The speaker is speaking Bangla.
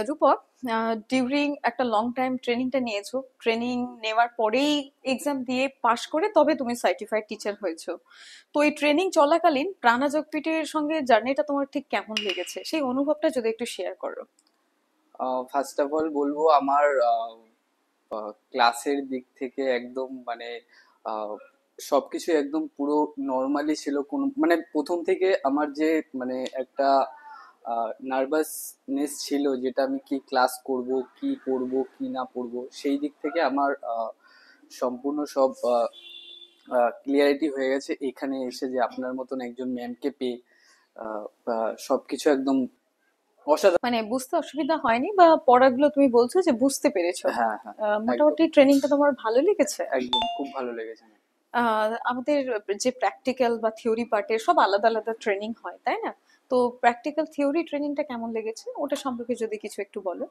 রূপক, ডিউরিং একটা লং টাইম ট্রেনিংটা নিয়েছো, ট্রেনিং নেওয়ার পরেই এক্সাম দিয়ে পাশ করে তবে তুমি সার্টিফাইড টিচার হয়েছো। তো এই ট্রেনিং চলাকালীন প্রাণাযোগপীঠের সঙ্গে জার্নিটা তোমার ঠিক কেমন লেগেছে, সেই অনুভবটা যদি একটু শেয়ার করো। ফার্স্ট অফ অল বলবো আমার ক্লাসের দিক থেকে একদম মানে আহ, সবকিছু একদম পুরো নর্মালি ছিল। কোনো মানে প্রথম থেকে আমার যে মানে একটা নার্ভাসনেস ছিল, যেটা আমি কি ক্লাস করব, কি করব, কি না পড়বো, সেই দিক থেকে আমার সম্পূর্ণ সব ক্লিয়ারিটি হয়ে গেছে এখানে এসে, যে আপনার মতন একজন ম্যামকে পেয়ে সবকিছু একদম অসাধারণ। মানে বুঝতে অসুবিধা হয়নি, বা পড়াগুলো তুমি বলছো যে বুঝতে পেরেছো? হ্যাঁ, হ্যাঁ, একদম মোটামুটি ট্রেনিংটা তোমার ভালো লেগেছে? একদম খুব ভালো লেগেছে। আমাদের যে প্র্যাকটিক্যাল বা থিওরি পার্টের সব আলাদা আলাদা ট্রেনিং হয়, তাই না? তো প্র্যাকটিক্যাল থিওরি ট্রেনিংটা কেমন লেগেছে, ওটা সম্পর্কে যদি কিছু একটু বলো।